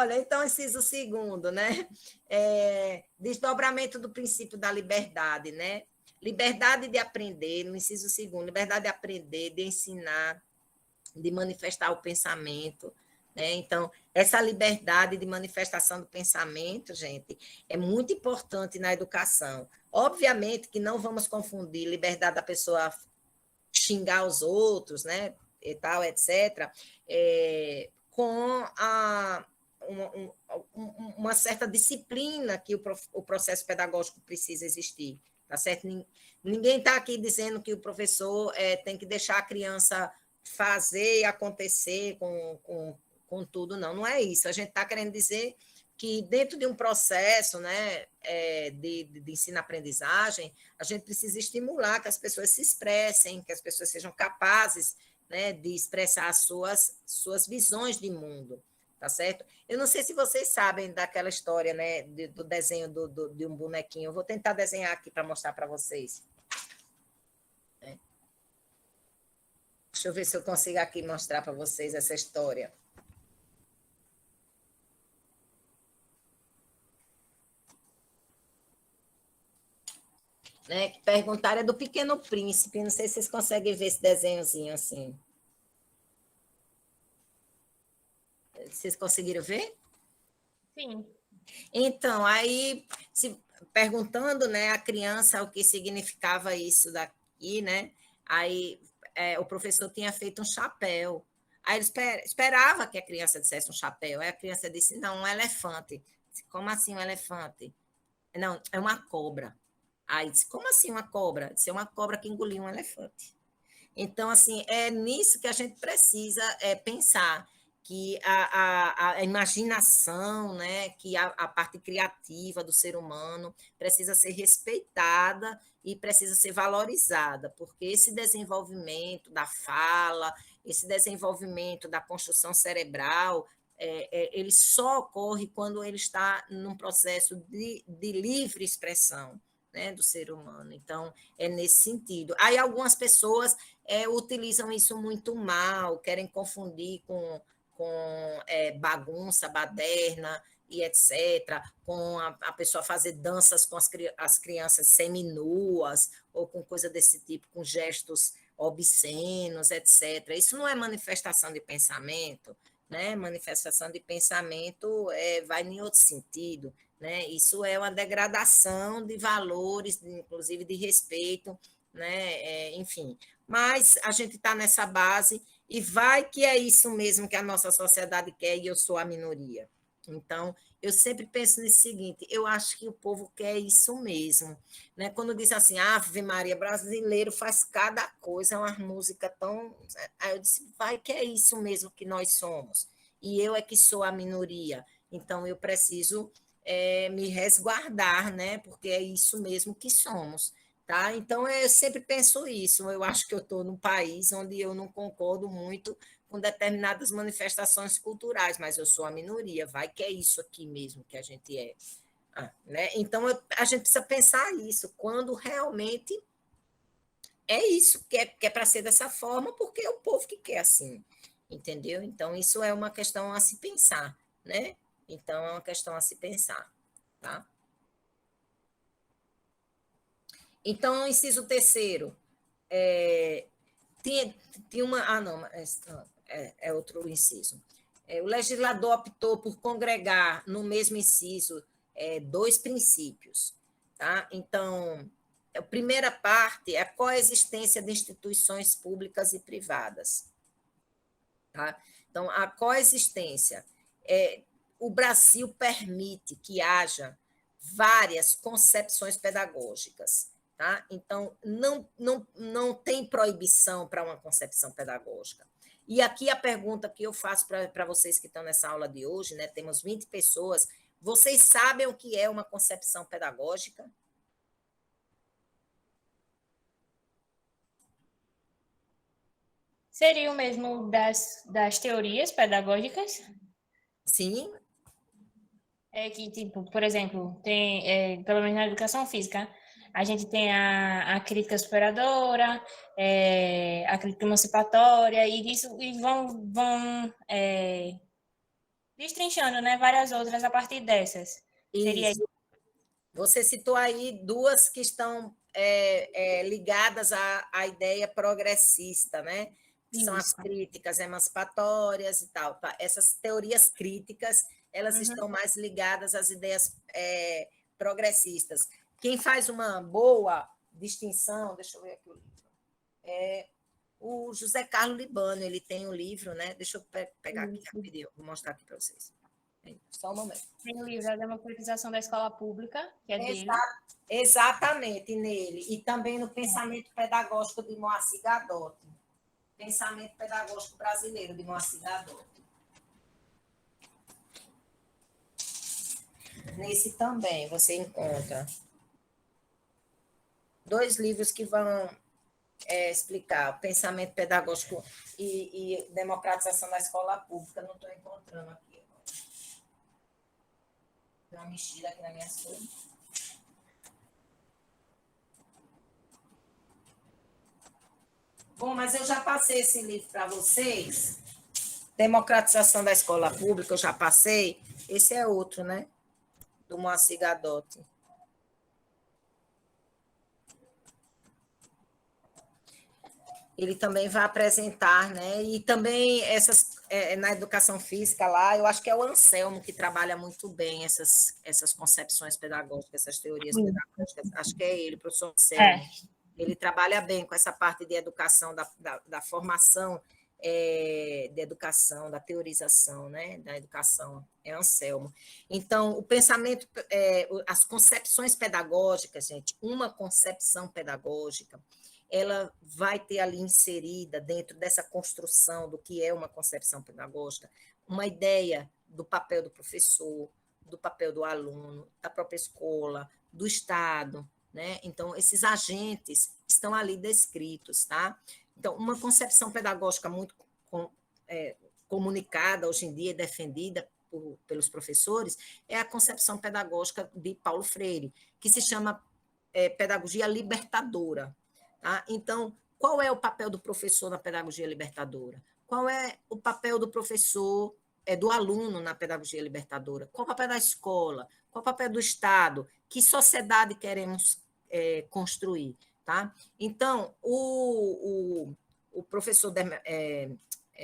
Olha, então, inciso segundo, né? Desdobramento do princípio da liberdade, né? Liberdade de aprender, no inciso segundo, liberdade de aprender, de ensinar, de manifestar o pensamento, né? Então, essa liberdade de manifestação do pensamento, gente, é muito importante na educação. Obviamente que não vamos confundir liberdade da pessoa xingar os outros, né? E tal, etc., com uma certa disciplina que o processo pedagógico precisa existir, tá certo? Ninguém está aqui dizendo que o professor tem que deixar a criança fazer e acontecer com tudo, não. Não é isso. A gente está querendo dizer que dentro de um processo, né, de ensino-aprendizagem, a gente precisa estimular que as pessoas se expressem, que as pessoas sejam capazes, né, de expressar as suas visões de mundo, tá certo? Eu não sei se vocês sabem daquela história, né, do desenho de um bonequinho. Eu vou tentar desenhar aqui para mostrar para vocês. Deixa eu ver se eu consigo aqui mostrar para vocês essa história. Né, que perguntaram é do Pequeno Príncipe. Não sei se vocês conseguem ver esse desenhozinho assim. Vocês conseguiram ver? Sim. Então, aí, perguntando, né, a criança o que significava isso daqui, né? Aí o professor tinha feito um chapéu. Aí ele esperava que a criança dissesse um chapéu. Aí a criança disse, não, um elefante. Disse, como assim um elefante? Não, é uma cobra. Aí disse, como assim uma cobra? Disse, é uma cobra que engoliu um elefante. Então, assim, é nisso que a gente precisa pensar, que a imaginação, né, que a parte criativa do ser humano precisa ser respeitada e precisa ser valorizada, porque esse desenvolvimento da fala, esse desenvolvimento da construção cerebral, ele só ocorre quando ele está num processo de livre expressão, né, do ser humano. Então, é nesse sentido. Aí algumas pessoas utilizam isso muito mal, querem confundir com bagunça, baderna e etc., com a pessoa fazer danças com as crianças seminuas, ou com coisa desse tipo, com gestos obscenos, etc. Isso não é manifestação de pensamento, né? Manifestação de pensamento vai em outro sentido, né? Isso é uma degradação de valores, inclusive de respeito, né? Enfim, mas a gente está nessa base e vai que é isso mesmo que a nossa sociedade quer e eu sou a minoria. Então, eu sempre penso no seguinte, eu acho que o povo quer isso mesmo, né? Quando diz assim, Ave Maria, brasileiro faz cada coisa, uma música tão... Aí eu disse, vai que é isso mesmo que nós somos, e eu é que sou a minoria, então eu preciso me resguardar, né? Porque é isso mesmo que somos. Tá? Então, eu sempre penso isso. Eu acho que eu estou num país onde eu não concordo muito com determinadas manifestações culturais, mas eu sou a minoria. Vai que é isso aqui mesmo que a gente é. Né? Então, a gente precisa pensar isso, quando realmente é isso, que é para ser dessa forma, porque é o povo que quer assim. Entendeu? Então, isso é uma questão a se pensar. Né? Então, é uma questão a se pensar. Tá? Então, inciso terceiro, tinha uma. Ah, não, é outro inciso. O legislador optou por congregar no mesmo inciso dois princípios. Tá? Então, a primeira parte é a coexistência de instituições públicas e privadas. Tá? Então, a coexistência. O Brasil permite que haja várias concepções pedagógicas. Tá? Então, não tem proibição para uma concepção pedagógica. E aqui a pergunta que eu faço para vocês que estão nessa aula de hoje, né? Temos 20 pessoas, vocês sabem o que é uma concepção pedagógica? Seria o mesmo das teorias pedagógicas? Sim. É que, tipo, por exemplo, pelo menos na educação física, a gente tem a crítica superadora, a crítica emancipatória, e vão destrinchando, né, várias outras a partir dessas. Seria Isso. Você citou aí duas que estão ligadas à ideia progressista, né? Que são as isso. críticas emancipatórias e tal. Tá? Essas teorias críticas, elas estão mais ligadas às ideias progressistas. Quem faz uma boa distinção, deixa eu ver aqui o livro, é o José Carlos Libano, ele tem um livro, né? Deixa eu pegar aqui rapidinho, vou mostrar aqui para vocês. Só um momento. Tem o livro A Democratização da Escola Pública, que é dele. Exatamente, nele. E também no Pensamento Pedagógico de Moacir Gadotti. Pensamento Pedagógico Brasileiro, de Moacir Gadotti. Nesse também você encontra dois livros que vão explicar o pensamento pedagógico e democratização da escola pública. Não estou encontrando aqui agora. Deu uma mexida aqui nas minhas coisas. Bom, mas eu já passei esse livro para vocês. Democratização da escola pública, eu já passei. Esse é outro, né? Do Moacir Gadotti. Ele também vai apresentar, né? E também essas na educação física lá, eu acho que é o Anselmo que trabalha muito bem essas concepções pedagógicas, essas teorias pedagógicas. Acho que é ele, o professor Anselmo. Ele trabalha bem com essa parte de educação, da formação de educação, da teorização, né? Da educação, é Anselmo. Então, o pensamento, as concepções pedagógicas, gente, uma concepção pedagógica, ela vai ter ali inserida, dentro dessa construção do que é uma concepção pedagógica, uma ideia do papel do professor, do papel do aluno, da própria escola, do Estado, né? Então, esses agentes estão ali descritos, tá? Então, uma concepção pedagógica muito comunicada hoje em dia e defendida pelos professores é a concepção pedagógica de Paulo Freire, que se chama pedagogia libertadora. Tá? Então, qual é o papel do professor na pedagogia libertadora? Qual é o papel do professor, do aluno na pedagogia libertadora? Qual o papel da escola? Qual o papel do Estado? Que sociedade queremos construir? Tá? Então, o professor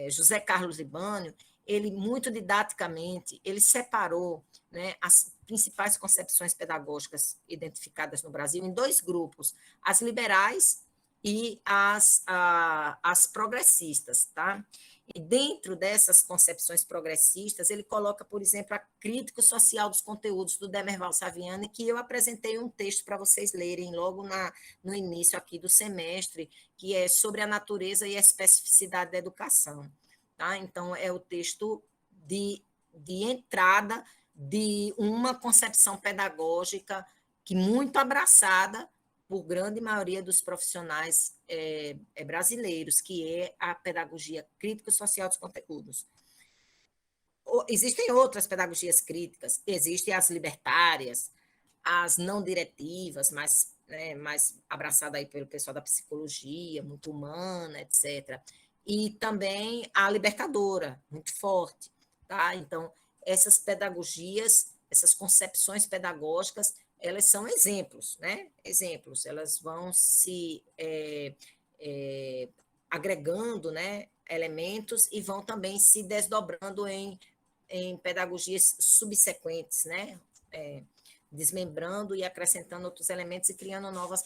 José Carlos Libânio, ele muito didaticamente, ele separou, né, as principais concepções pedagógicas identificadas no Brasil em dois grupos, as liberais e as progressistas, tá? E dentro dessas concepções progressistas, ele coloca, por exemplo, a crítica social dos conteúdos do Demerval Saviani, que eu apresentei um texto para vocês lerem logo no início aqui do semestre, que é sobre a natureza e a especificidade da educação. Tá? Então, é o texto de entrada de uma concepção pedagógica que muito abraçada por grande maioria dos profissionais brasileiros, que é a pedagogia crítico-social dos conteúdos. Existem outras pedagogias críticas, existem as libertárias, as não diretivas, mais abraçada aí pelo pessoal da psicologia, muito humana, etc. E também a libertadora, muito forte. Tá? Então, essas pedagogias, essas concepções pedagógicas, elas são exemplos, né? Exemplos, elas vão se agregando, né, elementos e vão também se desdobrando em pedagogias subsequentes, né? Desmembrando e acrescentando outros elementos e criando novas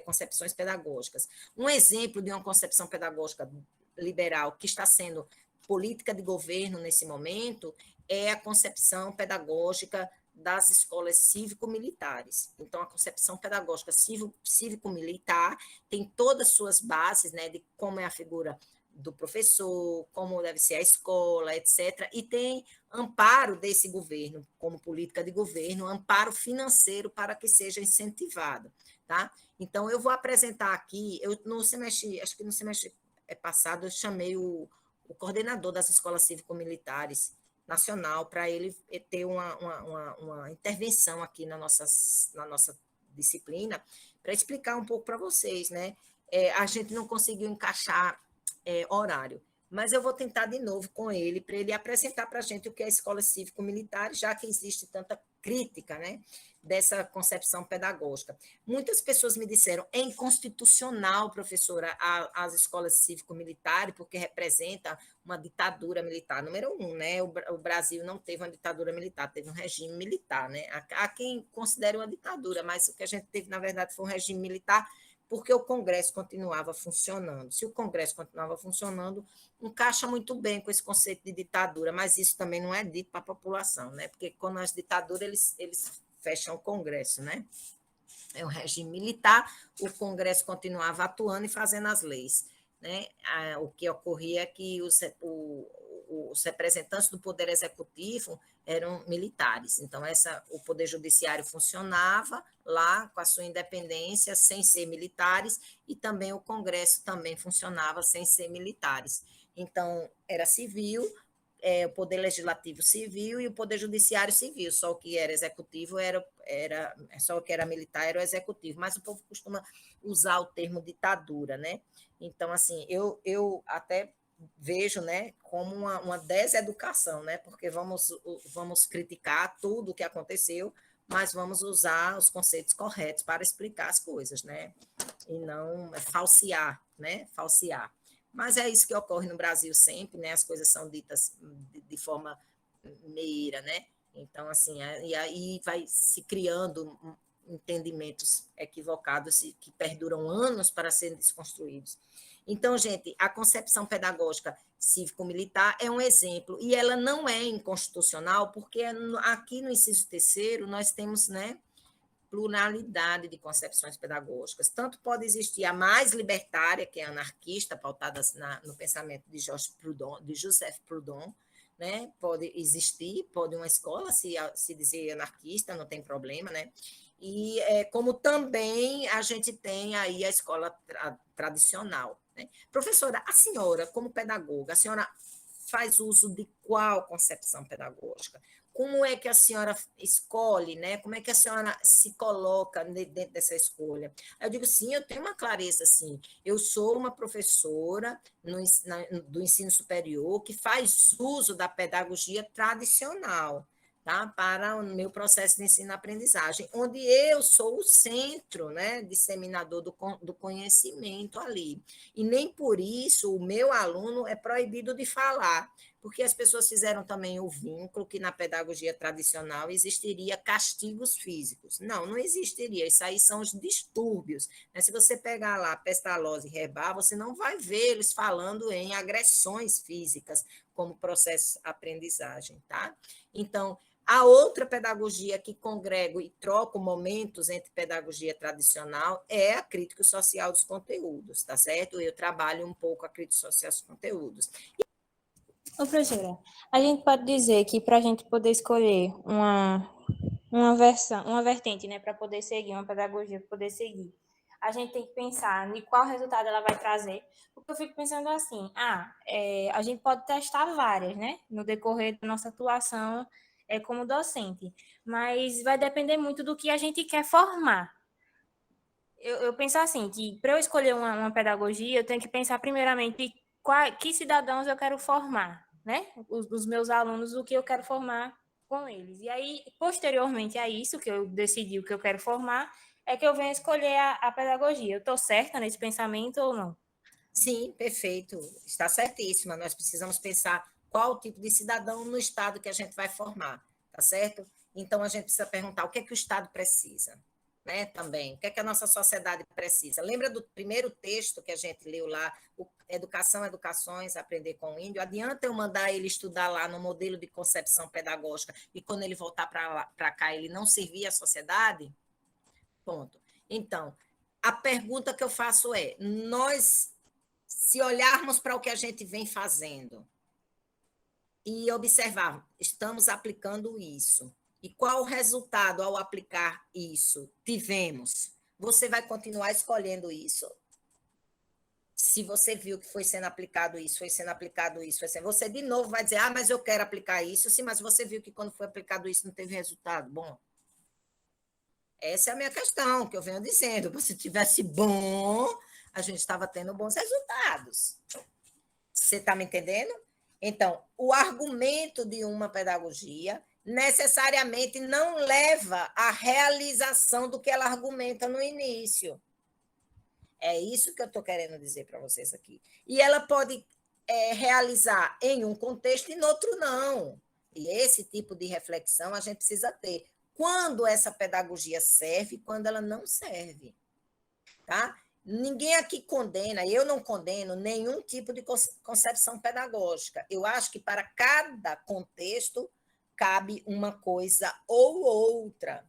concepções pedagógicas. Um exemplo de uma concepção pedagógica liberal que está sendo política de governo nesse momento é a concepção pedagógica das escolas cívico-militares. Então, a concepção pedagógica cívico-militar tem todas as suas bases, né, de como é a figura do professor, como deve ser a escola, etc. E tem amparo desse governo, como política de governo, amparo financeiro para que seja incentivado. Tá? Então, eu vou apresentar aqui, no semestre, acho que no semestre passado, eu chamei o coordenador das escolas cívico-militares nacional para ele ter uma intervenção aqui na nossa disciplina, para explicar um pouco para vocês. Né? A gente não conseguiu encaixar horário, mas eu vou tentar de novo com ele, para ele apresentar para a gente o que é a escola cívico-militar, já que existe tanta crítica, né, dessa concepção pedagógica. Muitas pessoas me disseram, é inconstitucional, professora, as escolas cívico-militares, porque representa uma ditadura militar. Número um, né, o Brasil não teve uma ditadura militar, teve um regime militar, né, há quem considere uma ditadura, mas o que a gente teve, na verdade, foi um regime militar, porque o Congresso continuava funcionando. Se o Congresso continuava funcionando, encaixa muito bem com esse conceito de ditadura, mas isso também não é dito para a população, né? Porque quando as ditaduras, eles fecham o Congresso, né? É um regime militar, o Congresso continuava atuando e fazendo as leis. Né? O que ocorria é que os representantes do Poder Executivo eram militares. Então, o Poder Judiciário funcionava lá com a sua independência, sem ser militares, e também o Congresso também funcionava sem ser militares. Então, era civil, o Poder Legislativo civil e o Poder Judiciário civil, só o que era executivo só o que era militar era o executivo, mas o povo costuma usar o termo ditadura, né? Então, assim, eu até vejo, né, como uma deseducação, né? Porque vamos criticar tudo o que aconteceu, mas vamos usar os conceitos corretos para explicar as coisas, né? E não falsear, né? Falsear. Mas é isso que ocorre no Brasil sempre, né? As coisas são ditas de forma meira, né? Então, assim, e aí vai se criando entendimentos equivocados que perduram anos para serem desconstruídos. Então, gente, a concepção pedagógica cívico-militar é um exemplo, e ela não é inconstitucional, porque aqui no inciso terceiro nós temos, né, pluralidade de concepções pedagógicas. Tanto pode existir a mais libertária, que é anarquista, pautada no pensamento de Joseph Proudhon, né? Pode existir, pode uma escola se dizer anarquista, não tem problema, né? E como também a gente tem aí a escola tradicional. Né? Professora, a senhora, como pedagoga, a senhora faz uso de qual concepção pedagógica? Como é que a senhora escolhe, né? Como é que a senhora se coloca dentro dessa escolha? Eu digo, sim, eu tenho uma clareza, sim. Eu sou uma professora do ensino superior que faz uso da pedagogia tradicional, tá? Para o meu processo de ensino-aprendizagem, onde eu sou o centro, né? Disseminador do conhecimento ali. E nem por isso o meu aluno é proibido de falar, porque as pessoas fizeram também o vínculo que na pedagogia tradicional existiria castigos físicos. Não, não existiria. Isso aí são os distúrbios. Né? Se você pegar lá Pestalozzi e Rebar, você não vai ver eles falando em agressões físicas como processo de aprendizagem, tá? Então, a outra pedagogia que congrego e troco momentos entre pedagogia tradicional é a crítica social dos conteúdos, tá certo? Eu trabalho um pouco a crítica social dos conteúdos. Ô, professora, a gente pode dizer que para a gente poder escolher uma vertente, né, para poder seguir, uma pedagogia para poder seguir, a gente tem que pensar em qual resultado ela vai trazer, porque eu fico pensando assim, a gente pode testar várias, né, no decorrer da nossa atuação como docente, mas vai depender muito do que a gente quer formar. Eu penso assim, que para eu escolher uma pedagogia, eu tenho que pensar primeiramente que cidadãos eu quero formar, né? Os meus alunos, o que eu quero formar com eles. E aí, posteriormente a isso, que eu decidi o que eu quero formar, é que eu venho escolher a pedagogia. Eu estou certa nesse pensamento ou não? Sim, perfeito. Está certíssima. Nós precisamos pensar qual o tipo de cidadão no Estado que a gente vai formar, tá certo? Então, a gente precisa perguntar o que é que o Estado precisa, né? Também. O que é que a nossa sociedade precisa? Lembra do primeiro texto que a gente leu lá, Educação, Educações, Aprender com o Índio? Adianta eu mandar ele estudar lá no modelo de concepção pedagógica e quando ele voltar para cá ele não servir à sociedade? Ponto. Então, a pergunta que eu faço é: nós, se olharmos para o que a gente vem fazendo e observar, estamos aplicando isso, e qual o resultado ao aplicar isso tivemos? Você vai continuar escolhendo isso? Se você viu que foi sendo aplicado isso, foi sendo aplicado isso, você de novo vai dizer, mas eu quero aplicar isso, sim, mas você viu que quando foi aplicado isso não teve resultado. Bom, essa é a minha questão, que eu venho dizendo. Se tivesse bom, a gente estava tendo bons resultados. Você está me entendendo? Então, o argumento de uma pedagogia necessariamente não leva à realização do que ela argumenta no início. É isso que eu estou querendo dizer para vocês aqui. E ela pode realizar em um contexto e no outro não. E esse tipo de reflexão a gente precisa ter. Quando essa pedagogia serve e quando ela não serve. Tá? Ninguém aqui condena, eu não condeno nenhum tipo de concepção pedagógica. Eu acho que para cada contexto cabe uma coisa ou outra.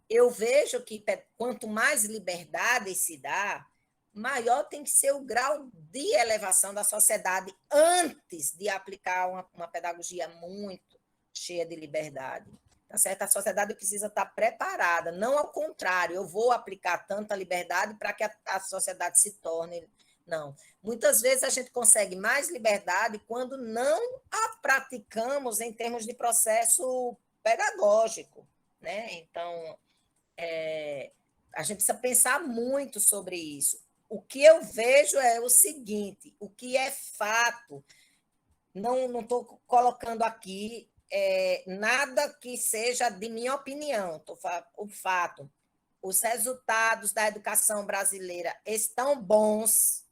Eu vejo que quanto mais liberdade se dá, maior tem que ser o grau de elevação da sociedade antes de aplicar uma pedagogia muito cheia de liberdade. Tá certo? A sociedade precisa estar preparada, não ao contrário, eu vou aplicar tanta liberdade para que a sociedade se torne. Não. Muitas vezes a gente consegue mais liberdade quando não a praticamos em termos de processo pedagógico. Né? Então, a gente precisa pensar muito sobre isso. O que eu vejo é o seguinte: o que é fato, não estou colocando aqui nada que seja de minha opinião, o fato. Os resultados da educação brasileira estão bons.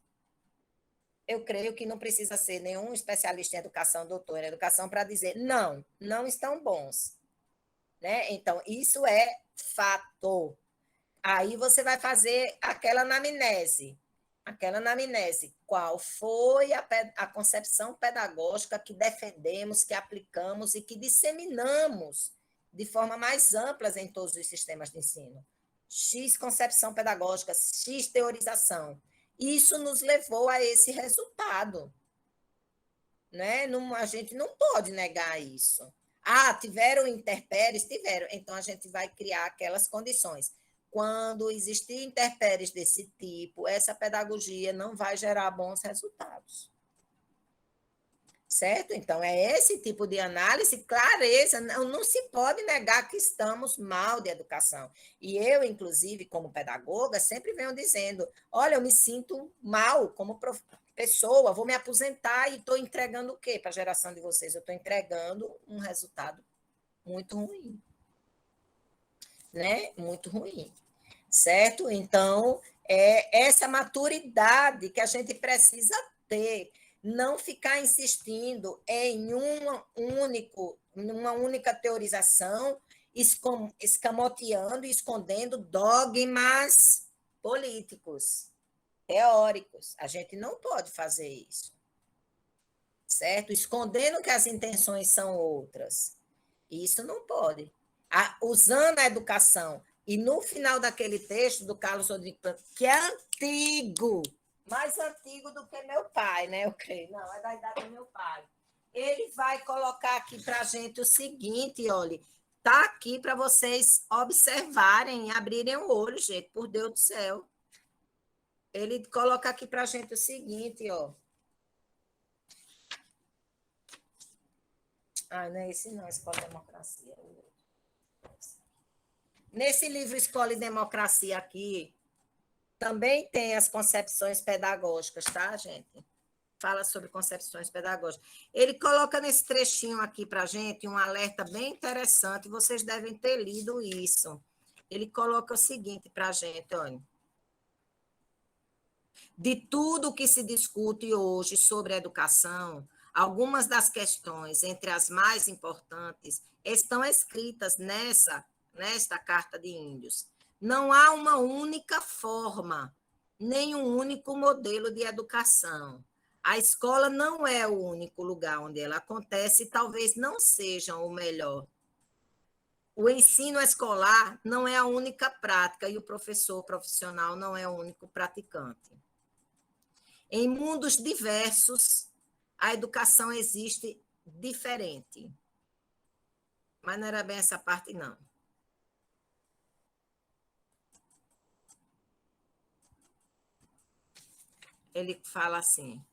Eu creio que não precisa ser nenhum especialista em educação, doutor em educação, para dizer não, não estão bons. Né? Então, isso é fato. Aí você vai fazer aquela anamnese. Aquela anamnese. Qual foi a concepção pedagógica que defendemos, que aplicamos e que disseminamos de forma mais ampla em todos os sistemas de ensino? X concepção pedagógica, X teorização. Isso nos levou a esse resultado. Né? Não, a gente não pode negar isso. Ah, tiveram intempéries? Tiveram. Então, a gente vai criar aquelas condições. Quando existir intempéries desse tipo, essa pedagogia não vai gerar bons resultados. Certo? Então, é esse tipo de análise, clareza, não se pode negar que estamos mal de educação. E eu, inclusive, como pedagoga, sempre venho dizendo, olha, eu me sinto mal como pessoa, vou me aposentar e estou entregando o quê para a geração de vocês? Eu estou entregando um resultado muito ruim. Né? Muito ruim. Certo? Então, essa maturidade que a gente precisa ter, não ficar insistindo em uma única teorização, escamoteando e escondendo dogmas políticos, teóricos. A gente não pode fazer isso. Certo? Escondendo que as intenções são outras. Isso não pode. Usando a educação. E no final daquele texto do Carlos Rodrigues, que é antigo, mais antigo do que meu pai, né? Eu creio. Não, é da idade do meu pai. Ele vai colocar aqui para a gente o seguinte, olha, está aqui para vocês observarem e abrirem o olho, gente, por Deus do céu. Ele coloca aqui para a gente o seguinte, ó. Ah, não é esse não, Escola e Democracia. Nesse livro Escola e Democracia aqui, também tem as concepções pedagógicas, tá, gente? Fala sobre concepções pedagógicas. Ele coloca nesse trechinho aqui para a gente um alerta bem interessante, vocês devem ter lido isso. Ele coloca o seguinte para a gente, olha. De tudo o que se discute hoje sobre educação, algumas das questões, entre as mais importantes, estão escritas nesta Carta de Índios. Não há uma única forma, nem um único modelo de educação. A escola não é o único lugar onde ela acontece e talvez não seja o melhor. O ensino escolar não é a única prática e o professor profissional não é o único praticante. Em mundos diversos, a educação existe diferente. Mas não era bem essa parte, não. Ele fala assim.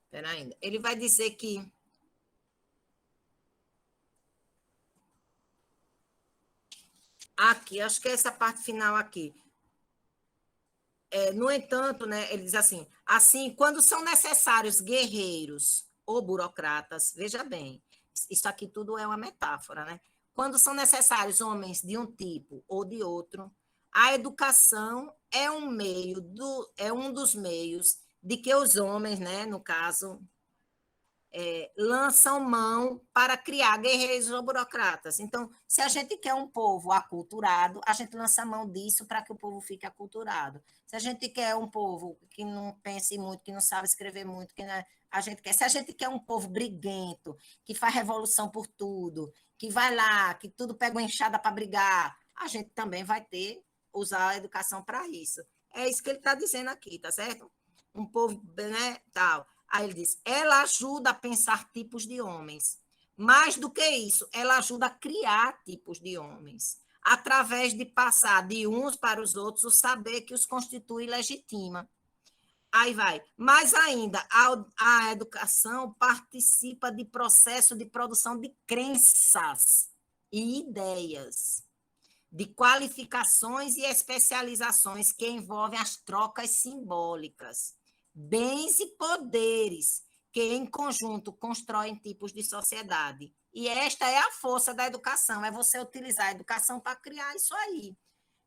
Espera ainda. Ele vai dizer que Aqui, acho que é essa parte final aqui. No entanto, né, ele diz assim, quando são necessários guerreiros ou burocratas, veja bem, isso aqui tudo é uma metáfora, né? Quando são necessários homens de um tipo ou de outro, a educação é um dos meios de que os homens, né, no caso, lançam mão para criar guerreiros ou burocratas. Então, se a gente quer um povo aculturado, a gente lança mão disso para que o povo fique aculturado. Se a gente quer um povo que não pense muito, que não sabe escrever muito, a gente quer. Se a gente quer um povo briguento, que faz revolução por tudo, que vai lá, que tudo pega uma enxada para brigar, a gente também vai usar a educação para isso. É isso que ele está dizendo aqui, tá certo? Um povo, né, tal. Aí ele diz: ela ajuda a pensar tipos de homens. Mais do que isso, ela ajuda a criar tipos de homens, através de passar de uns para os outros o saber que os constitui e legitima. Aí vai. Mais ainda, a educação participa de processo de produção de crenças e ideias, de qualificações e especializações que envolvem as trocas simbólicas, bens e poderes que, em conjunto, constroem tipos de sociedade. E esta é a força da educação, é você utilizar a educação para criar isso aí,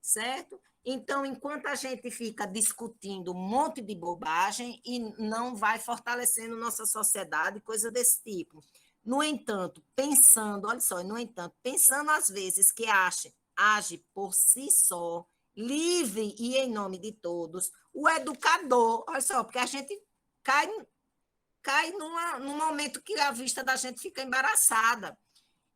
certo? Então, enquanto a gente fica discutindo um monte de bobagem e não vai fortalecendo nossa sociedade, coisa desse tipo. No entanto, olha só, no entanto, pensando às vezes que age por si só, livre e em nome de todos, o educador, olha só, porque a gente cai, cai num momento que a vista da gente fica embaraçada.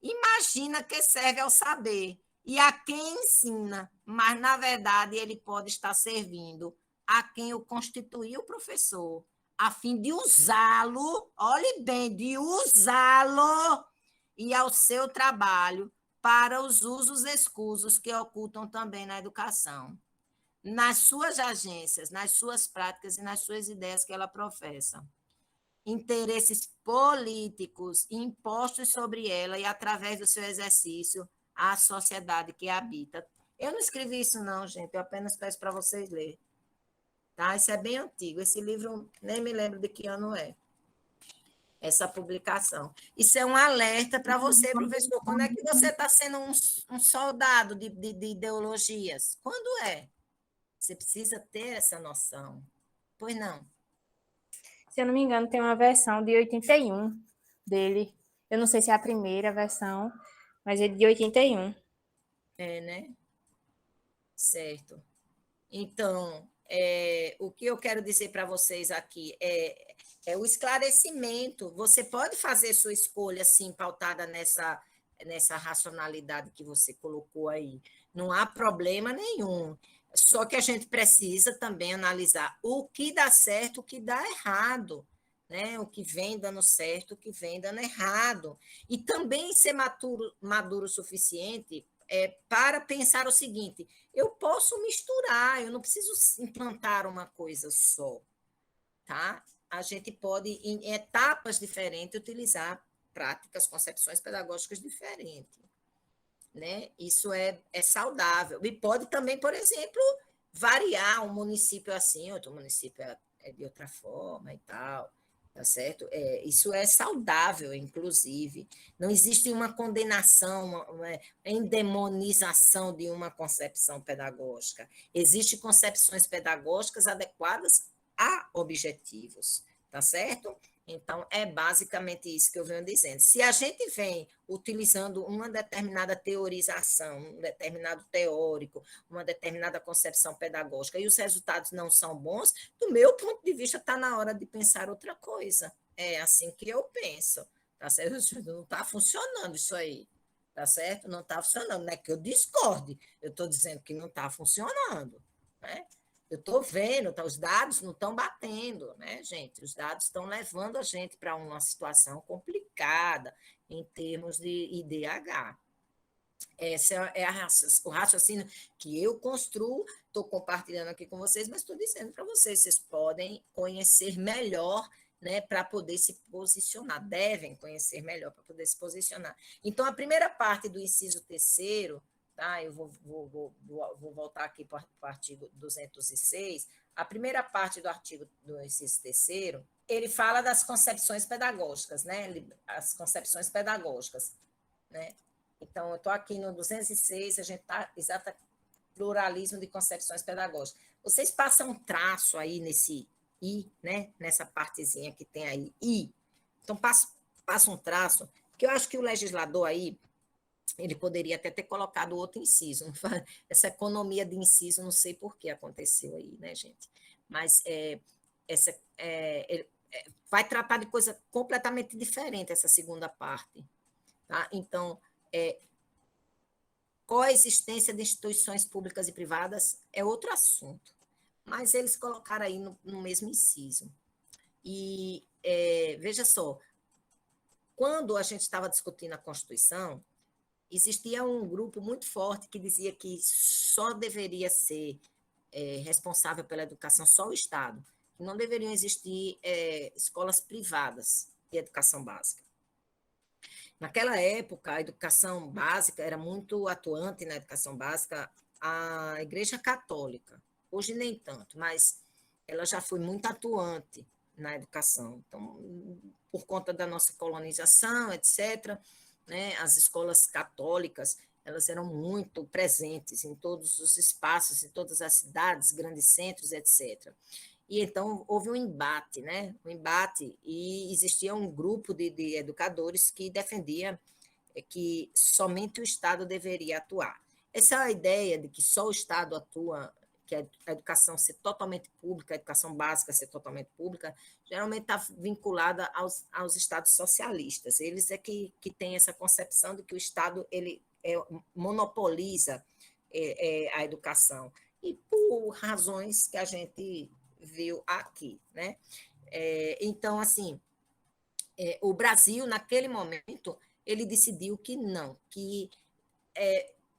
Imagina que serve ao saber e a quem ensina, mas na verdade ele pode estar servindo a quem o constituiu o professor, a fim de usá-lo, olhe bem, de usá-lo e ao seu trabalho para os usos escusos que ocultam também na educação, nas suas agências, nas suas práticas e nas suas ideias que ela professa. Interesses políticos impostos sobre ela e, através do seu exercício, a sociedade que habita. Eu não escrevi isso, não, gente, eu apenas peço para vocês lerem. Tá? Isso é bem antigo, esse livro nem me lembro de que ano é, essa publicação. Isso é um alerta para você, professor. Quando é que você está sendo um soldado de ideologias? Quando é? Você precisa ter essa noção. Pois não. Se eu não me engano, tem uma versão de 81 dele. Eu não sei se é a primeira versão, mas é de 81. É, né? Certo. Então, o que eu quero dizer para vocês aqui é o esclarecimento. Você pode fazer sua escolha, assim, pautada nessa racionalidade que você colocou aí. Não há problema nenhum. Só que a gente precisa também analisar o que dá certo, o que dá errado, né? O que vem dando certo, o que vem dando errado. E também ser maduro o suficiente para pensar o seguinte: eu posso misturar, eu não preciso implantar uma coisa só, tá? A gente pode, em etapas diferentes, utilizar práticas, concepções pedagógicas diferentes, né? Isso é saudável. E pode também, por exemplo, variar um município assim, outro município é de outra forma e tal, tá certo? Isso é saudável, inclusive. Não existe uma condenação, uma endemonização de uma concepção pedagógica. Existem concepções pedagógicas adequadas a objetivos, tá certo? Então, é basicamente isso que eu venho dizendo. Se a gente vem utilizando uma determinada teorização, um determinado teórico, uma determinada concepção pedagógica, e os resultados não são bons, do meu ponto de vista, está na hora de pensar outra coisa. É assim que eu penso. Tá certo? Não está funcionando isso aí. Tá certo? Não está funcionando. Não é que eu discorde, eu estou dizendo que não está funcionando. Né? Eu estou vendo, os dados não estão batendo, né, gente? Os dados estão levando a gente para uma situação complicada em termos de IDH. Esse é o raciocínio que eu construo, estou compartilhando aqui com vocês, mas estou dizendo para vocês, vocês podem conhecer melhor, né, para poder se posicionar, devem conhecer melhor para poder se posicionar. Então, a primeira parte do inciso terceiro tá? Eu vou voltar aqui para o artigo 206. A primeira parte do artigo do inciso terceiro, ele fala das concepções pedagógicas, né? As concepções pedagógicas, né? Então, eu estou aqui no 206, a gente está exata pluralismo de concepções pedagógicas. Vocês passam um traço aí nesse I, né? Nessa partezinha que tem aí, I. Então, passa um traço, que eu acho que o legislador aí, ele poderia até ter colocado outro inciso. Essa economia de inciso, não sei por que aconteceu aí, né, gente? Mas vai tratar de coisa completamente diferente, essa segunda parte. Tá? Então, coexistência de instituições públicas e privadas é outro assunto, mas eles colocaram aí no mesmo inciso. E veja só, quando a gente estava discutindo a Constituição, existia um grupo muito forte que dizia que só deveria ser responsável pela educação só o Estado, que não deveriam existir escolas privadas de educação básica. Naquela época, a educação básica era muito atuante na educação básica a Igreja Católica. Hoje nem tanto, mas ela já foi muito atuante na educação. Então, por conta da nossa colonização, etc., né, as escolas católicas elas eram muito presentes em todos os espaços, em todas as cidades, grandes centros, etc. E então houve um embate, né? Um embate, e existia um grupo de educadores que defendia que somente o Estado deveria atuar. Essa ideia de que só o Estado atua, que a educação ser totalmente pública, a educação básica ser totalmente pública, geralmente está vinculada aos Estados socialistas. Eles é que têm essa concepção de que o Estado ele monopoliza a educação. E por razões que a gente viu aqui, né? Então, assim, o Brasil, naquele momento, ele decidiu que não, que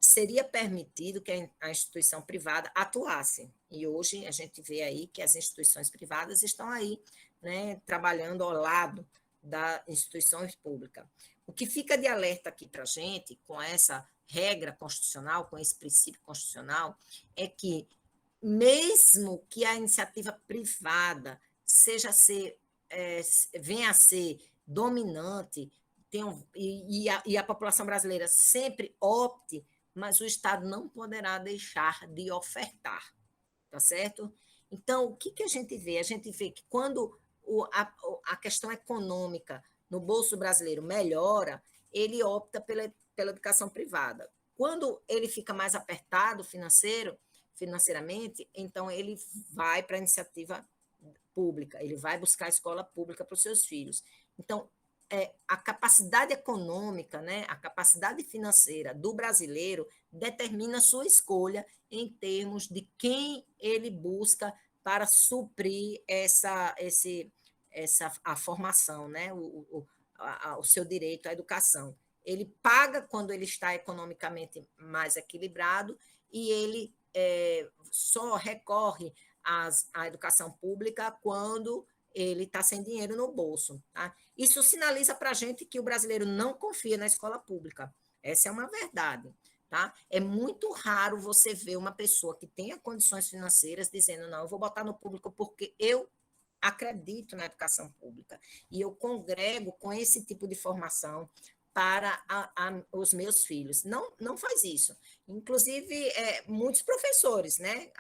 seria permitido que a instituição privada atuasse. E hoje a gente vê aí que as instituições privadas estão aí, né, trabalhando ao lado das instituições públicas. O que fica de alerta aqui para a gente, com essa regra constitucional, com esse princípio constitucional, é que mesmo que a iniciativa privada venha a ser dominante, e a população brasileira sempre opte, mas o Estado não poderá deixar de ofertar, tá certo? Então, o que a gente vê? A gente vê que quando a questão econômica no bolso brasileiro melhora, ele opta pela educação privada. Quando ele fica mais apertado financeiramente, então ele vai para a iniciativa pública, ele vai buscar a escola pública para os seus filhos. Então, a capacidade econômica, né, a capacidade financeira do brasileiro determina a sua escolha em termos de quem ele busca para suprir a formação, né, o seu direito à educação. Ele paga quando ele está economicamente mais equilibrado e ele só recorre à educação pública quando ele está sem dinheiro no bolso. Tá? Isso sinaliza para a gente que o brasileiro não confia na escola pública. Essa é uma verdade. Tá? É muito raro você ver uma pessoa que tenha condições financeiras dizendo, não, eu vou botar no público porque eu acredito na educação pública e eu congrego com esse tipo de formação para os meus filhos. Não faz isso. Inclusive, muitos professores, né,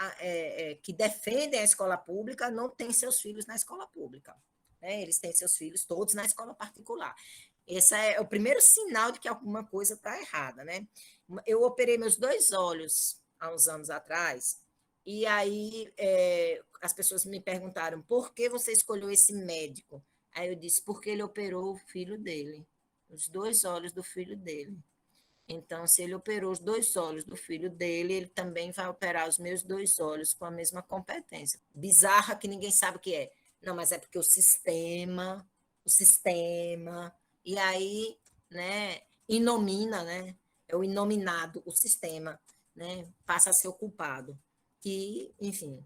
que defendem a escola pública não têm seus filhos na escola pública. Né? Eles têm seus filhos todos na escola particular. Esse é o primeiro sinal de que alguma coisa está errada. Né? Eu operei meus 2 olhos há uns anos atrás, e aí as pessoas me perguntaram por que você escolheu esse médico? Aí eu disse, porque ele operou o filho dele. Os 2 olhos do filho dele. Então, se ele operou os 2 olhos do filho dele, ele também vai operar os meus 2 olhos com a mesma competência. Bizarra que ninguém sabe o que é. Não, mas é porque o sistema, e aí, né, inomina, né? É o inominado, o sistema, né? Passa a ser o culpado. Que, enfim,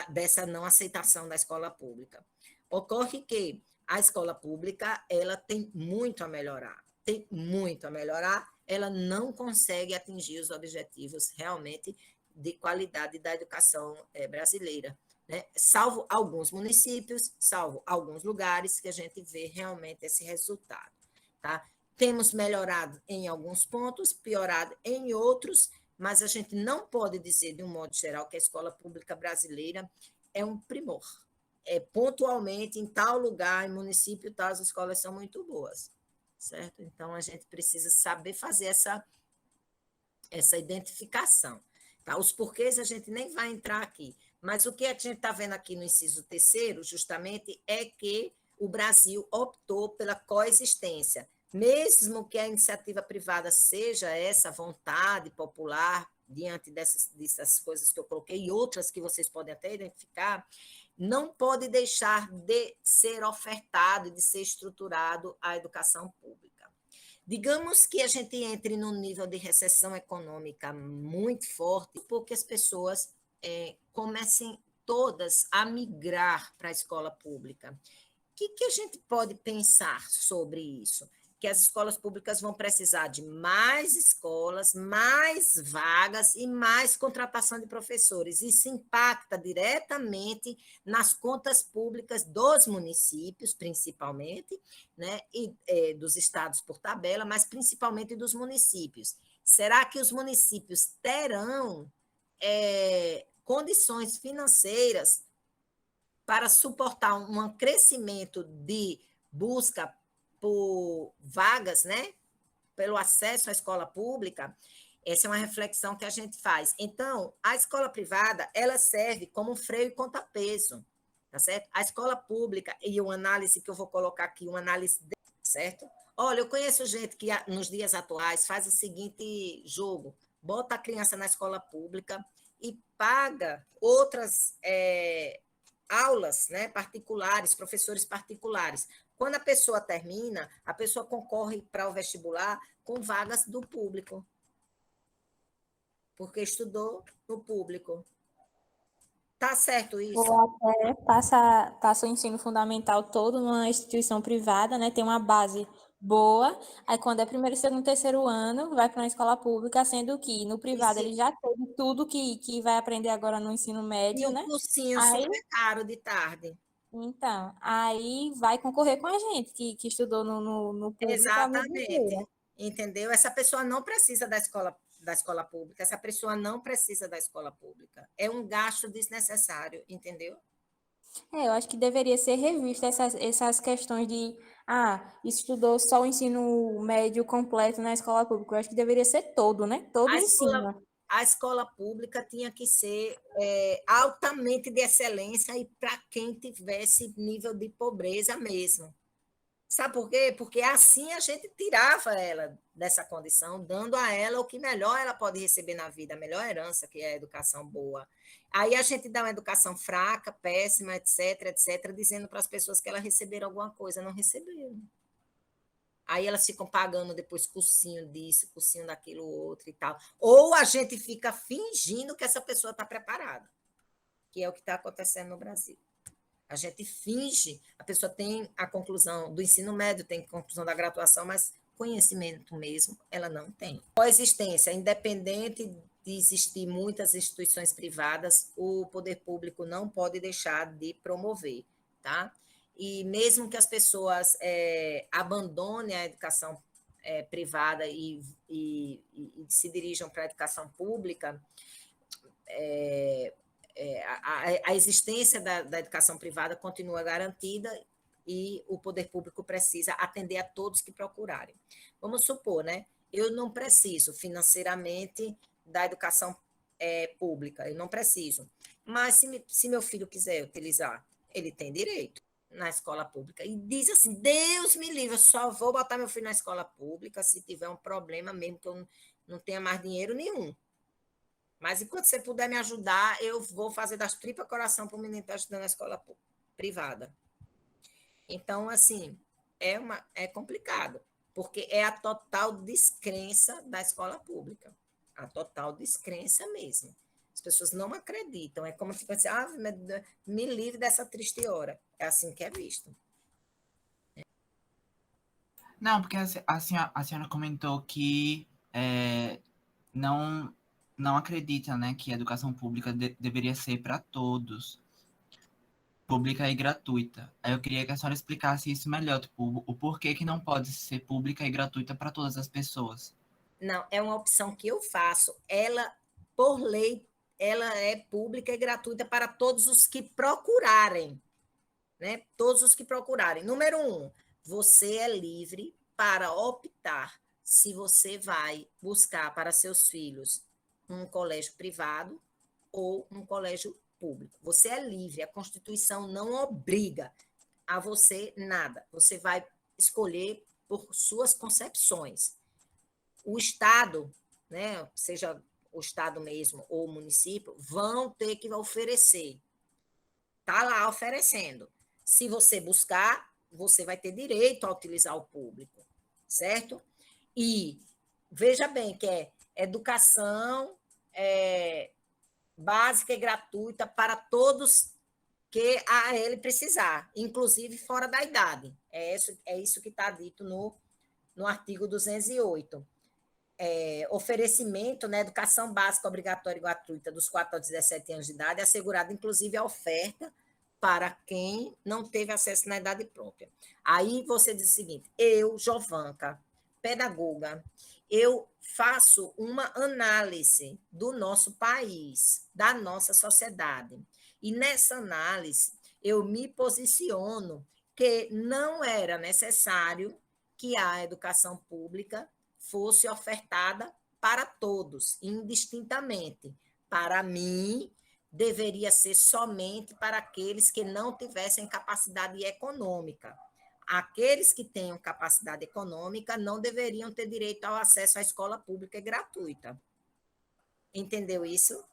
dessa não aceitação da escola pública. Ocorre que a escola pública ela tem muito a melhorar, ela não consegue atingir os objetivos realmente de qualidade da educação brasileira, né? Salvo alguns municípios, salvo alguns lugares que a gente vê realmente esse resultado, tá? Temos melhorado em alguns pontos, piorado em outros, mas a gente não pode dizer, de um modo geral, que a escola pública brasileira é um primor. Pontualmente, em tal lugar, em município, tal, as escolas são muito boas, certo? Então, a gente precisa saber fazer essa identificação. Tá? Os porquês a gente nem vai entrar aqui, mas o que a gente está vendo aqui no inciso terceiro, justamente, é que o Brasil optou pela coexistência. Mesmo que a iniciativa privada seja essa vontade popular, diante dessas coisas que eu coloquei, e outras que vocês podem até identificar, não pode deixar de ser ofertado e de ser estruturado a educação pública. Digamos que a gente entre num nível de recessão econômica muito forte, porque as pessoas comecem todas a migrar para a escola pública. O que a gente pode pensar sobre isso? Que as escolas públicas vão precisar de mais escolas, mais vagas e mais contratação de professores. Isso impacta diretamente nas contas públicas dos municípios, principalmente, né? E dos estados por tabela, mas principalmente dos municípios. Será que os municípios terão condições financeiras para suportar um crescimento de busca por vagas, né? Pelo acesso à escola pública? Essa é uma reflexão que a gente faz. Então, a escola privada, ela serve como um freio e contrapeso, tá certo? A escola pública, e uma análise que eu vou colocar aqui, uma análise, certo? Olha, eu conheço gente que nos dias atuais faz o seguinte jogo, bota a criança na escola pública e paga outras aulas, né, particulares, professores particulares. Quando a pessoa termina, a pessoa concorre para o vestibular com vagas do público, porque estudou no público. Tá certo isso? Ou até passa o ensino fundamental todo numa instituição privada, né? Tem uma base boa, aí quando é primeiro, segundo, terceiro ano, vai para uma escola pública, sendo que no privado ele já teve tudo que vai aprender agora no ensino E médio, um né? cursinho Aí, super caro de tarde. então, aí vai concorrer com a gente, que estudou no público a vida inteira. Exatamente. Entendeu? Essa pessoa não precisa da escola pública, essa pessoa não precisa da escola pública. É um gasto desnecessário, entendeu? Eu acho que deveria ser revista essas questões de, estudou só o ensino médio completo na escola pública. Eu acho que deveria ser todo, né? Todo A o escola, ensino. a escola pública tinha que ser altamente de excelência e para quem tivesse nível de pobreza mesmo. Sabe por quê? Porque assim a gente tirava ela dessa condição, dando a ela o que melhor ela pode receber na vida, a melhor herança, que é a educação boa. Aí a gente dá uma educação fraca, péssima, etc., etc., dizendo para as pessoas que elas receberam alguma coisa, não receberam. Aí elas ficam pagando depois cursinho disso, cursinho daquilo outro e tal. Ou a gente fica fingindo que essa pessoa está preparada, que é o que está acontecendo no Brasil. A gente finge, a pessoa tem a conclusão do ensino médio, tem a conclusão da graduação, mas conhecimento mesmo ela não tem. Coexistência, independente de existir muitas instituições privadas, o poder público não pode deixar de promover, tá? E mesmo que as pessoas abandonem a educação privada e se dirijam para a educação pública, a existência da educação privada continua garantida e o poder público precisa atender a todos que procurarem. Vamos supor, né? Eu não preciso financeiramente da educação pública, eu não preciso. Mas se meu filho quiser utilizar, ele tem direito na escola pública. E diz assim, Deus me livre, eu só vou botar meu filho na escola pública se tiver um problema, mesmo que eu não tenha mais dinheiro nenhum. Mas enquanto você puder me ajudar, eu vou fazer das tripas coração para o menino estar estudando na escola privada. Então, assim, é complicado, porque é a total descrença da escola pública. A total descrença mesmo. As pessoas não acreditam. É como se fosse, me livre dessa triste hora. É assim que é visto. Não, porque a senhora comentou que não, não acredita, né, que a educação pública deveria ser para todos, pública e gratuita. Aí eu queria que a senhora explicasse isso melhor, tipo, o porquê que não pode ser pública e gratuita para todas as pessoas. Não, é uma opção que eu faço. Ela, por lei, ela é pública e gratuita para todos os que procurarem, né? Todos os que procurarem. Número um, você é livre para optar se você vai buscar para seus filhos um colégio privado ou um colégio público. Você é livre, a Constituição não obriga a você nada. Você vai escolher por suas concepções. O Estado, né, seja o Estado mesmo ou o município, vão ter que oferecer. Está lá oferecendo. Se você buscar, você vai ter direito a utilizar o público, certo? E veja bem que é educação básica e gratuita para todos que a ele precisar, inclusive fora da idade. É isso que está dito no artigo 208. Oferecimento, né, educação básica obrigatória e gratuita dos 4 aos 17 anos de idade, assegurada inclusive a oferta para quem não teve acesso na idade própria. Aí você diz o seguinte: eu, Jovanca, pedagoga, eu faço uma análise do nosso país, da nossa sociedade. E nessa análise, eu me posiciono que não era necessário que a educação pública fosse ofertada para todos, indistintamente. Para mim, deveria ser somente para aqueles que não tivessem capacidade econômica. Aqueles que tenham capacidade econômica não deveriam ter direito ao acesso à escola pública gratuita. Entendeu isso?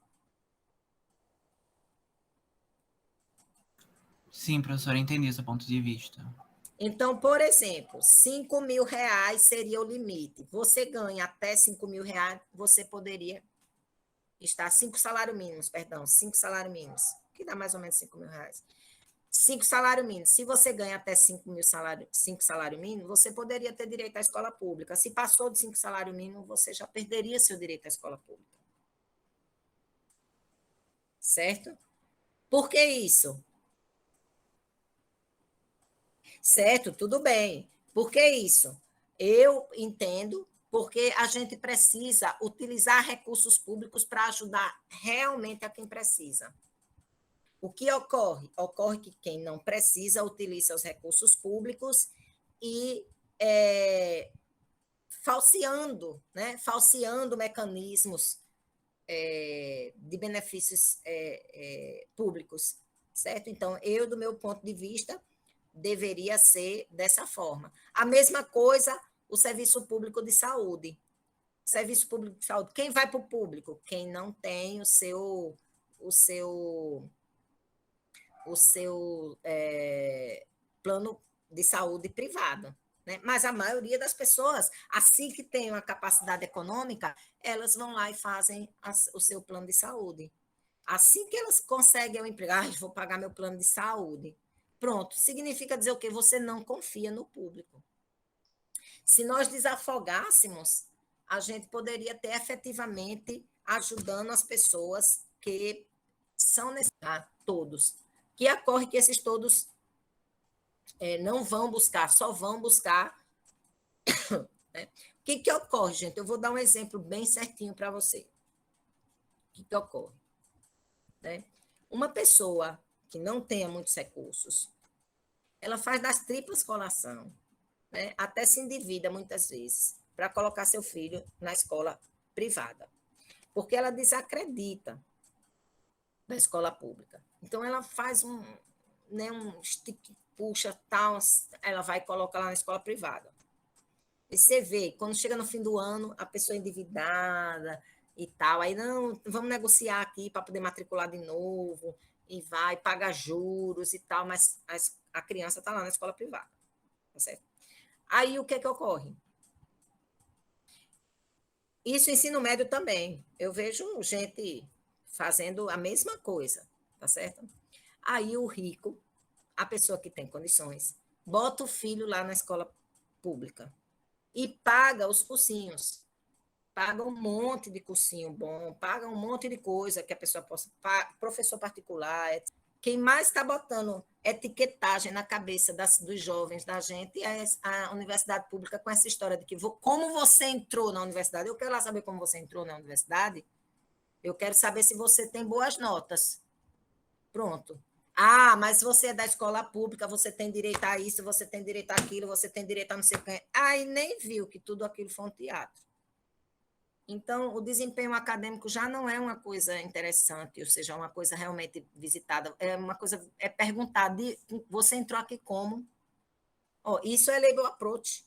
Sim, professora, entendi seu ponto de vista. Então, por exemplo, R$ 5.000 seria o limite. Você ganha até R$ 5.000, você poderia estar 5 salários mínimos, que dá mais ou menos R$ 5.000. 5 salários mínimos. Se você ganha até 5 salários mínimos, você poderia ter direito à escola pública. Se passou de 5 salários mínimos, você já perderia seu direito à escola pública. Certo? Por que isso? Certo, tudo bem. Por que isso? Eu entendo porque a gente precisa utilizar recursos públicos para ajudar realmente a quem precisa. O que ocorre? Ocorre que quem não precisa utiliza os recursos públicos e falseando, né? Falseando mecanismos de benefícios públicos, certo? Então, eu, do meu ponto de vista, deveria ser dessa forma. A mesma coisa o serviço público de saúde. Serviço público de saúde. Quem vai para o público? Quem não tem o seu plano de saúde privado. Né? Mas a maioria das pessoas, assim que tem uma capacidade econômica, elas vão lá e fazem o seu plano de saúde. Assim que elas conseguem o emprego, vou pagar meu plano de saúde. Pronto, significa dizer o quê? Você não confia no público. Se nós desafogássemos, a gente poderia ter efetivamente ajudando as pessoas que são necessárias, todos. Que ocorre que esses todos não vão buscar, só vão buscar. Né? O que ocorre, gente? Eu vou dar um exemplo bem certinho para você. O que ocorre? Né? Uma pessoa que não tenha muitos recursos, ela faz das tripas colação, né? Até se endivida muitas vezes para colocar seu filho na escola privada, porque ela desacredita da escola pública. Então, ela faz um stick, puxa, tal, ela vai colocar lá na escola privada. E você vê, quando chega no fim do ano, a pessoa endividada e tal, aí não, vamos negociar aqui para poder matricular de novo, e vai pagar juros e tal, mas a criança está lá na escola privada, tá certo? Aí o que ocorre? Isso ensino médio também. Eu vejo gente fazendo a mesma coisa, tá certo? Aí o rico, a pessoa que tem condições, bota o filho lá na escola pública e paga os cursinhos. paga um monte de cursinho bom, paga um monte de coisa que a pessoa possa, professor particular. Quem mais está botando etiquetagem na cabeça dos jovens da gente é a universidade pública, com essa história de que como você entrou na universidade. Eu quero lá saber como você entrou na universidade. Eu quero saber se você tem boas notas. Pronto. Ah, mas você é da escola pública, você tem direito a isso, você tem direito àquilo, você tem direito a não sei o que. Aí nem viu que tudo aquilo foi um teatro. Então, o desempenho acadêmico já não é uma coisa interessante, ou seja, uma coisa realmente visitada. É uma coisa, é perguntar, você entrou aqui como? Oh, isso é label approach.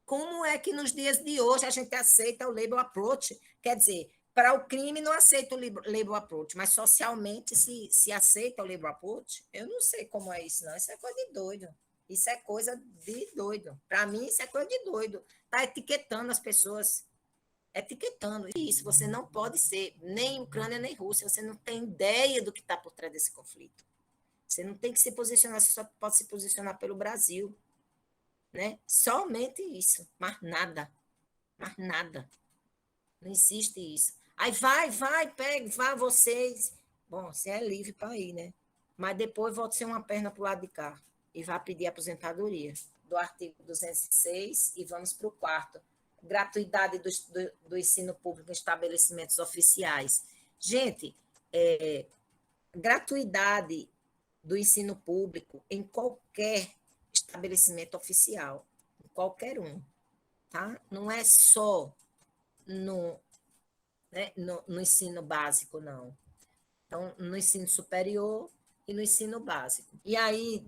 Como é que nos dias de hoje a gente aceita o label approach? Quer dizer, para o crime não aceita o label approach, mas socialmente se aceita o label approach? Eu não sei como é isso, não. Isso é coisa de doido. Isso é coisa de doido. Para mim, isso é coisa de doido. Está etiquetando as pessoas. Etiquetando. Isso, você não pode ser nem Ucrânia nem Rússia. Você não tem ideia do que está por trás desse conflito. Você não tem que se posicionar, você só pode se posicionar pelo Brasil. Né? Somente isso, mais nada. Mais nada. Não existe isso. Aí pega, vai vocês. Bom, você é livre para ir, né? Mas depois volta a ser uma perna para o lado de cá e vai pedir aposentadoria. Do artigo 206 e vamos para o 4º. Gratuidade do ensino público em estabelecimentos oficiais. Gente, gratuidade do ensino público em qualquer estabelecimento oficial, em qualquer um, tá? Não é só no ensino básico, não. Então, no ensino superior e no ensino básico. E aí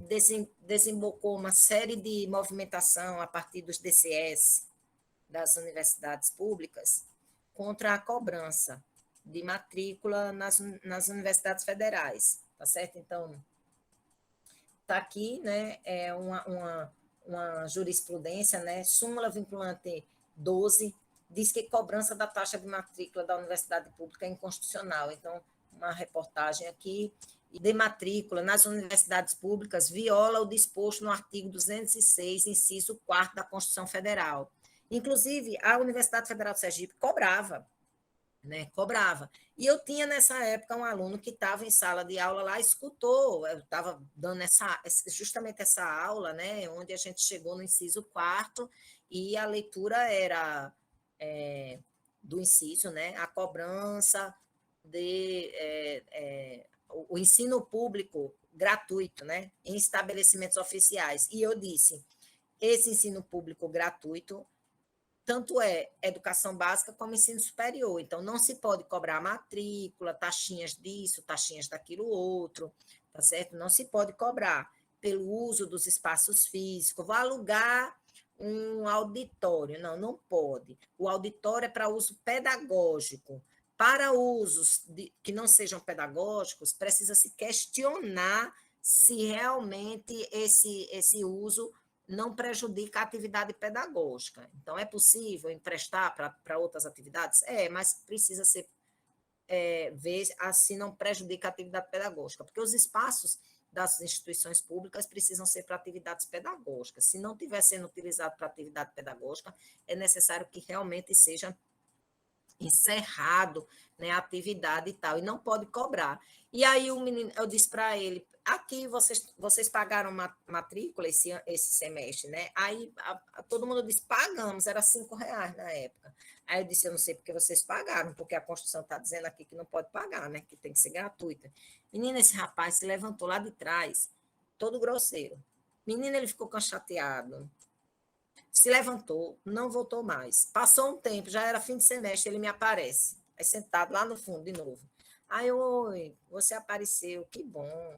desembocou uma série de movimentação a partir dos DCS, das universidades públicas, contra a cobrança de matrícula nas universidades federais, tá certo? Então, está aqui, né, uma jurisprudência, né, súmula vinculante 12, diz que cobrança da taxa de matrícula da universidade pública é inconstitucional. Então, uma reportagem aqui, de matrícula nas universidades públicas viola o disposto no artigo 206, inciso 4º da Constituição Federal. Inclusive, a Universidade Federal de Sergipe cobrava, né? Cobrava. E eu tinha, nessa época, um aluno que estava em sala de aula lá, escutou, eu estava dando justamente essa aula, né? Onde a gente chegou no inciso 4º, e a leitura era do inciso, né? A cobrança o ensino público gratuito, né? Em estabelecimentos oficiais. E eu disse, esse ensino público gratuito tanto é educação básica como ensino superior. Então, não se pode cobrar matrícula, taxinhas disso, taxinhas daquilo outro, tá certo? Não se pode cobrar pelo uso dos espaços físicos. Vou alugar um auditório. Não pode. O auditório é para uso pedagógico. Para usos que não sejam pedagógicos, precisa se questionar se realmente esse uso não prejudica a atividade pedagógica. Então, é possível emprestar para outras atividades? Mas precisa ser ver se não prejudica a atividade pedagógica, porque os espaços das instituições públicas precisam ser para atividades pedagógicas. Se não estiver sendo utilizado para atividade pedagógica, é necessário que realmente seja encerrado, né, a atividade e tal, e não pode cobrar. E aí o menino, eu disse para ele, aqui vocês pagaram matrícula esse semestre, né? Aí todo mundo disse, pagamos, era R$5 na época. Aí eu disse, eu não sei porque vocês pagaram, porque a Constituição está dizendo aqui que não pode pagar, né? Que tem que ser gratuita. Menina, esse rapaz se levantou lá de trás, todo grosseiro. Menina, ele ficou chateado. Se levantou, não voltou mais. Passou um tempo, já era fim de semestre, ele me aparece. Aí sentado lá no fundo de novo. Aí, oi, você apareceu, que bom.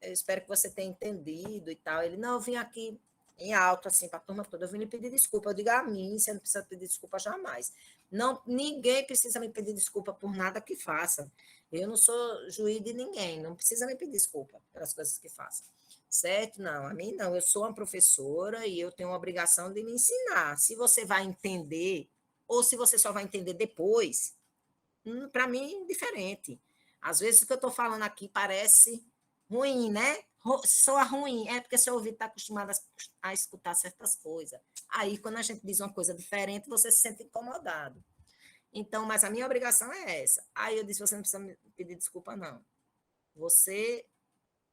Eu espero que você tenha entendido e tal. Ele, não, eu vim aqui em alto, assim, para a turma toda. Eu vim lhe pedir desculpa. Eu digo a mim, você não precisa pedir desculpa jamais. Não, ninguém precisa me pedir desculpa por nada que faça. Eu não sou juiz de ninguém, não precisa me pedir desculpa pelas coisas que faça. Certo? Não, a mim não. Eu sou uma professora e eu tenho a obrigação de me ensinar. Se você vai entender, ou se você só vai entender depois, para mim, diferente. Às vezes o que eu estou falando aqui parece ruim, né? soa ruim, é porque seu ouvido está acostumado a escutar certas coisas. Aí, quando a gente diz uma coisa diferente, você se sente incomodado. Então, mas a minha obrigação é essa. Aí eu disse, você não precisa me pedir desculpa, não. Você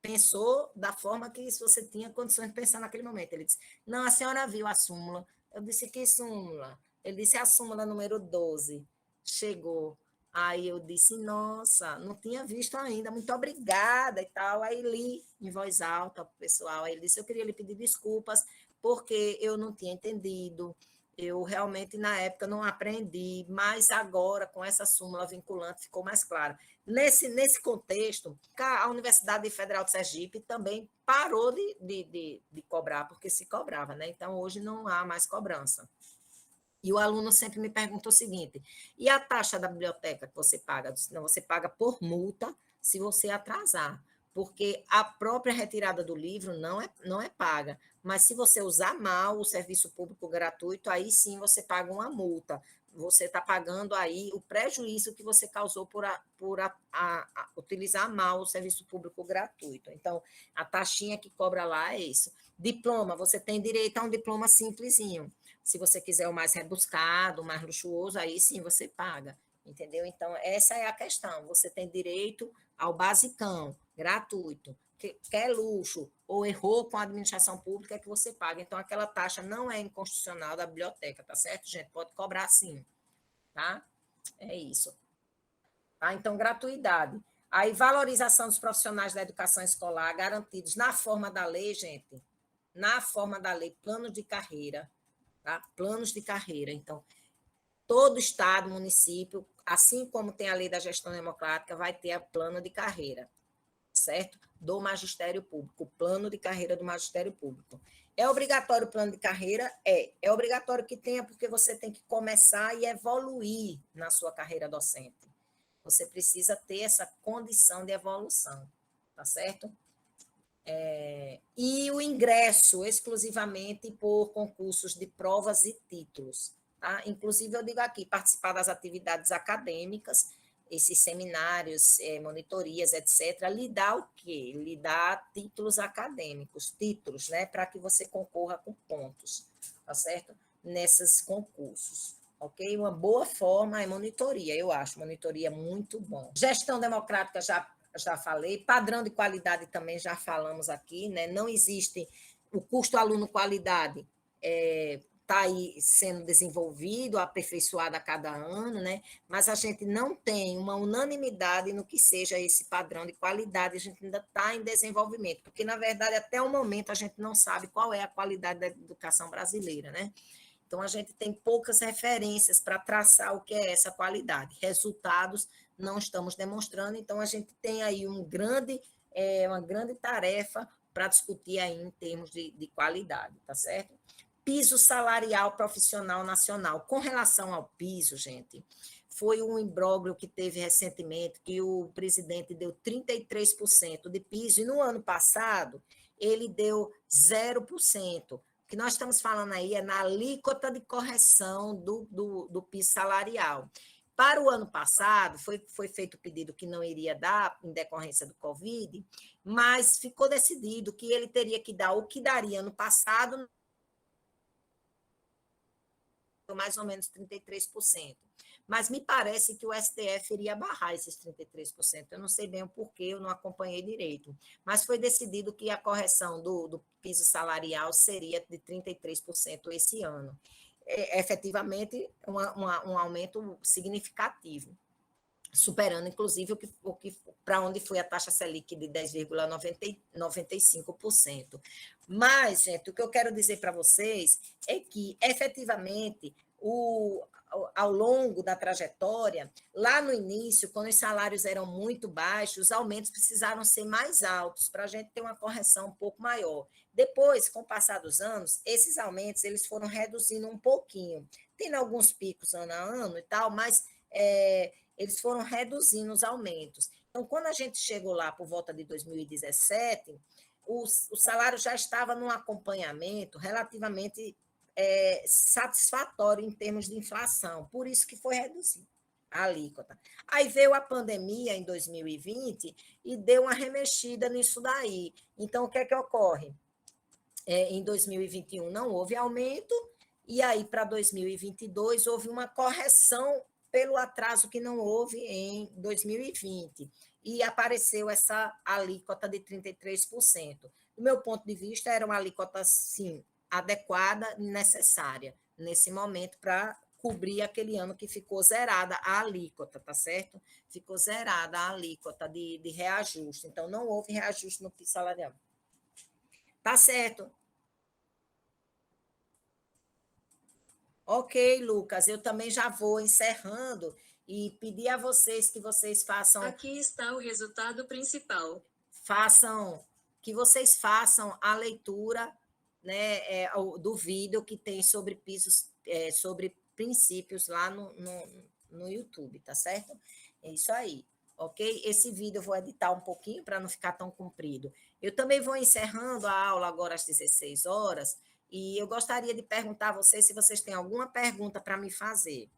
pensou da forma que você tinha condições de pensar naquele momento. Ele disse, não, a senhora viu a súmula. Eu disse, que súmula? Ele disse, a súmula número 12. Chegou. Aí eu disse, nossa, não tinha visto ainda, muito obrigada e tal. Aí li em voz alta para o pessoal. Aí ele disse, eu queria lhe pedir desculpas, porque eu não tinha entendido. Eu realmente, na época, não aprendi, mas agora, com essa súmula vinculante, ficou mais claro. Nesse contexto, a Universidade Federal de Sergipe também parou de cobrar, porque se cobrava, né? Então, hoje não há mais cobrança. E o aluno sempre me pergunta o seguinte: e a taxa da biblioteca que você paga? Eu disse, não, você paga por multa se você atrasar, porque a própria retirada do livro não é paga. Mas se você usar mal o serviço público gratuito, aí sim você paga uma multa. Você está pagando aí o prejuízo que você causou por utilizar mal o serviço público gratuito. Então, a taxinha que cobra lá é isso. Diploma, você tem direito a um diploma simplesinho. Se você quiser o mais rebuscado, o mais luxuoso, aí sim você paga, entendeu? Então, essa é a questão. Você tem direito ao basicão, gratuito. Quer luxo ou errou com a administração pública, é que você paga. Então, aquela taxa não é inconstitucional da biblioteca, tá certo, gente? Pode cobrar sim, tá? É isso. Tá? Então, gratuidade. Aí, valorização dos profissionais da educação escolar garantidos na forma da lei, gente, na forma da lei, plano de carreira, tá? Planos de carreira. Então, todo estado, município, assim como tem a lei da gestão democrática, vai ter a plano de carreira, certo? Do magistério público, o plano de carreira do magistério público. É obrigatório o plano de carreira? É obrigatório que tenha, porque você tem que começar e evoluir na sua carreira docente. Você precisa ter essa condição de evolução, tá certo? E o ingresso exclusivamente por concursos de provas e títulos. Tá? Inclusive, eu digo aqui, participar das atividades acadêmicas, esses seminários, monitorias, etc., lhe dá o quê? Lhe dá títulos acadêmicos, títulos, né, para que você concorra com pontos, tá certo? Nesses concursos. Ok? Uma boa forma é monitoria, eu acho, monitoria muito bom. Gestão democrática já falei, padrão de qualidade também já falamos aqui, né? Não existe o custo aluno-qualidade, está aí sendo desenvolvido, aperfeiçoado a cada ano, né? Mas a gente não tem uma unanimidade no que seja esse padrão de qualidade, a gente ainda está em desenvolvimento, porque, na verdade, até o momento a gente não sabe qual é a qualidade da educação brasileira, né? Então, a gente tem poucas referências para traçar o que é essa qualidade. Resultados não estamos demonstrando, então a gente tem aí uma grande tarefa para discutir aí em termos de qualidade, tá certo? Piso salarial profissional nacional. Com relação ao piso, gente, foi um imbróglio que teve recentemente, que o presidente deu 33% de piso, e no ano passado ele deu 0%. O que nós estamos falando aí é na alíquota de correção do piso salarial. Para o ano passado, foi feito o pedido que não iria dar, em decorrência do Covid, mas ficou decidido que ele teria que dar o que daria no passado, mais ou menos 33%. Mas me parece que o STF iria barrar esses 33%. Eu não sei bem o porquê, eu não acompanhei direito. Mas foi decidido que a correção do piso salarial seria de 33% esse ano. Efetivamente, um aumento significativo, superando, inclusive, para onde foi a taxa Selic de 10,95%. Mas, gente, o que eu quero dizer para vocês é que, efetivamente, ao longo da trajetória, lá no início, quando os salários eram muito baixos, os aumentos precisaram ser mais altos para a gente ter uma correção um pouco maior. Depois, com o passar dos anos, esses aumentos eles foram reduzindo um pouquinho. Tem alguns picos ano a ano e tal, mas eles foram reduzindo os aumentos. Então, quando a gente chegou lá por volta de 2017, o salário já estava num acompanhamento relativamente satisfatório em termos de inflação, por isso que foi reduzido. a alíquota. Aí veio a pandemia em 2020 e deu uma remexida nisso daí. Então, o que é que ocorre? Em 2021 não houve aumento, e aí para 2022 houve uma correção pelo atraso que não houve em 2020. E apareceu essa alíquota de 33%. Do meu ponto de vista, era uma alíquota, sim, adequada e necessária nesse momento para cobrir aquele ano que ficou zerada a alíquota, tá certo? Ficou zerada a alíquota de reajuste. Então, não houve reajuste no piso salarial. Tá certo. Ok, Lucas, eu também já vou encerrando e pedir a vocês que vocês Aqui está o resultado principal. façam que vocês façam a leitura, né, do vídeo que tem sobre pisos, sobre princípios lá no YouTube, tá certo? É isso aí, ok? Esse vídeo eu vou editar um pouquinho para não ficar tão comprido. Eu também vou encerrando a aula agora às 16 horas, e eu gostaria de perguntar a vocês se vocês têm alguma pergunta para me fazer.